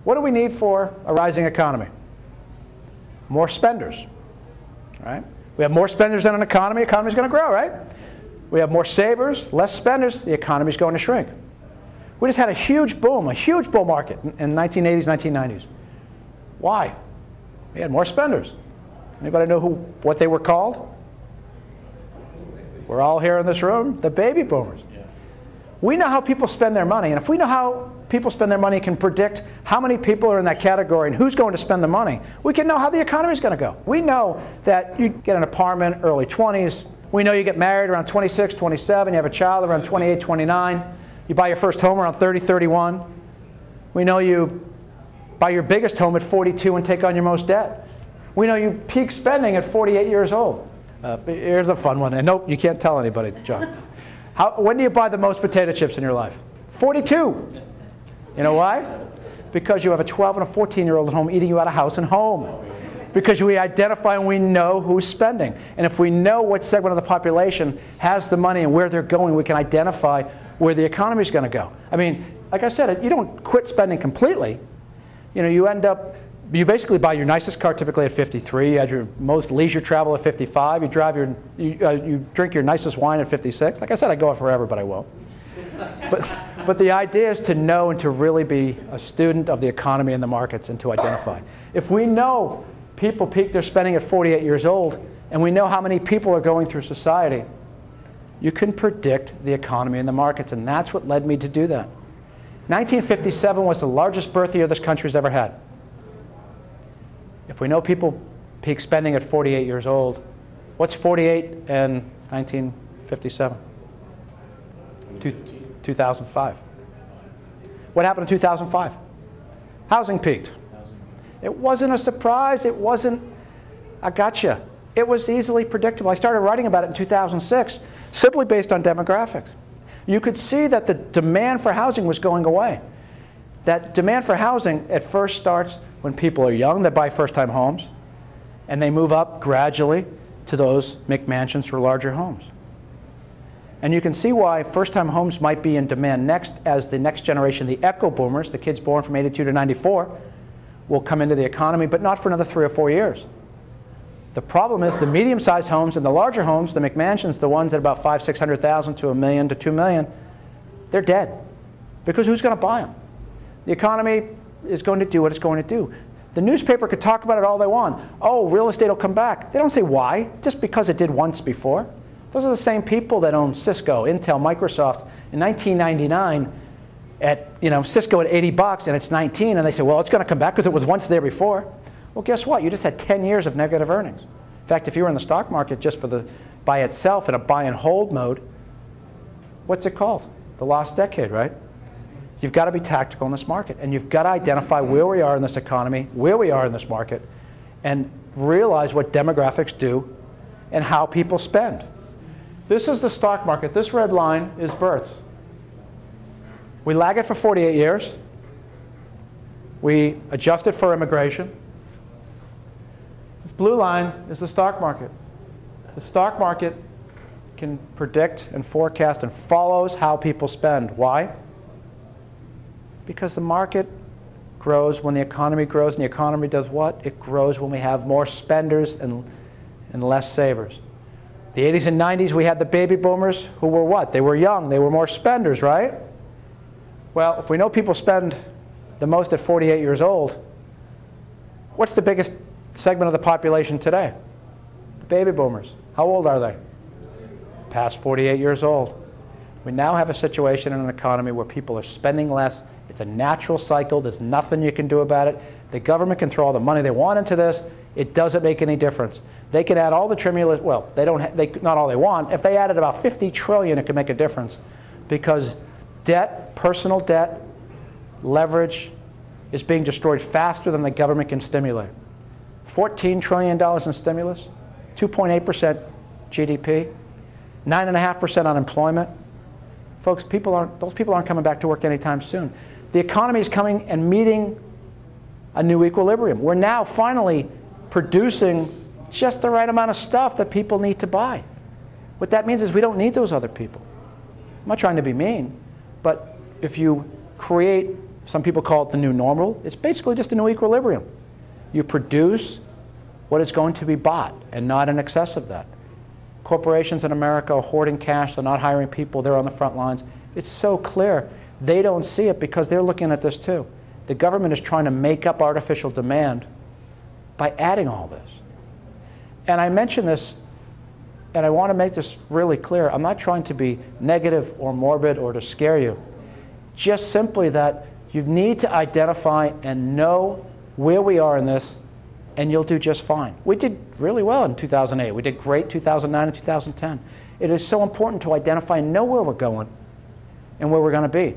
What do we need for a rising economy? More spenders, right? We have more spenders than an economy, economy's going to grow, right? We have more savers, less spenders, the economy's going to shrink. We just had a huge bull market in the 1980s, 1990s. Why? We had more spenders. Anybody know what they were called? We're all here in this room, the baby boomers. Yeah. We know how people spend their money, and if we know how people spend their money and can predict how many people are in that category and who's going to spend the money, we can know how the economy is going to go. We know that you get an apartment early 20s. We know you get married around 26, 27. You have a child around 28, 29. You buy your first home around 30, 31. We know you buy your biggest home at 42 and take on your most debt. We know you peak spending at 48 years old. Here's a fun one. And nope, you can't tell anybody, John. When do you buy the most potato chips in your life? 42. You know why? Because you have a 12 and a 14-year-old at home eating you out of house and home. Because we identify and we know who's spending. And if we know what segment of the population has the money and where they're going, we can identify where the economy is going to go. I mean, like I said, you don't quit spending completely. You know, you basically buy your nicest car typically at 53. You had your most leisure travel at 55. You drink your nicest wine at 56. Like I said, I go on forever, but I won't. But the idea is to know and to really be a student of the economy and the markets and to identify. If we know people peak their spending at 48 years old, and we know how many people are going through society, you can predict the economy and the markets, and that's what led me to do that. 1957 was the largest birth year this country's ever had. If we know people peak spending at 48 years old, what's 48 in 1957? 2005. What happened in 2005? Housing peaked. It wasn't a surprise. It wasn't a gotcha. It was easily predictable. I started writing about it in 2006 simply based on demographics. You could see that the demand for housing was going away. That demand for housing at first starts when people are young, they buy first-time homes, and they move up gradually to those McMansions or larger homes. And you can see why first-time homes might be in demand next as the next generation, the echo boomers, the kids born from 82 to 94, will come into the economy, but not for another 3 or 4 years. The problem is the medium-sized homes and the larger homes, the McMansions, the ones at about $500,000, $600,000 to $1 million to $2 million, they're dead. Because who's going to buy them? The economy is going to do what it's going to do. The newspaper could talk about it all they want. Oh, real estate will come back. They don't say why, just because it did once before. Those are the same people that own Cisco, Intel, Microsoft in 1999 at, Cisco at 80 bucks and it's 19, and they say, well, it's going to come back because it was once there before. Well, guess what? You just had 10 years of negative earnings. In fact, if you were in the stock market just by itself in a buy and hold mode, what's it called? The lost decade, right? You've got to be tactical in this market, and you've got to identify where we are in this economy, where we are in this market, and realize what demographics do and how people spend. This is the stock market. This red line is births. We lag it for 48 years. We adjust it for immigration. This blue line is the stock market. The stock market can predict and forecast and follows how people spend. Why? Because the market grows when the economy grows, and the economy does what? It grows when we have more spenders and less savers. The 80s and 90s, we had the baby boomers who were what? They were young. They were more spenders, right? Well, if we know people spend the most at 48 years old, what's the biggest segment of the population today? The baby boomers. How old are they? Past 48 years old. We now have a situation in an economy where people are spending less. It's a natural cycle. There's nothing you can do about it. The government can throw all the money they want into this. It doesn't make any difference. They can add all the tremulous, well, not all they want. If they added about 50 trillion, it could make a difference. Because debt, personal debt, leverage is being destroyed faster than the government can stimulate. $14 trillion in stimulus, 2.8% GDP, 9.5% unemployment. Folks, those people aren't coming back to work anytime soon. The economy is coming and meeting a new equilibrium. We're now finally producing just the right amount of stuff that people need to buy. What that means is we don't need those other people. I'm not trying to be mean, but if you create Some people call it the new normal. It's basically just a new equilibrium. You produce what is going to be bought and not in excess of that. Corporations in America are hoarding cash. They're not hiring people. They're on the front lines. It's so clear. They don't see it because they're looking at this too. The government is trying to make up artificial demand by adding all this. And I mention this, and I want to make this really clear. I'm not trying to be negative or morbid or to scare you. Just simply that you need to identify and know where we are in this, and you'll do just fine. We did really well in 2008. We did great 2009 and 2010. It is so important to identify and know where we're going and where we're going to be.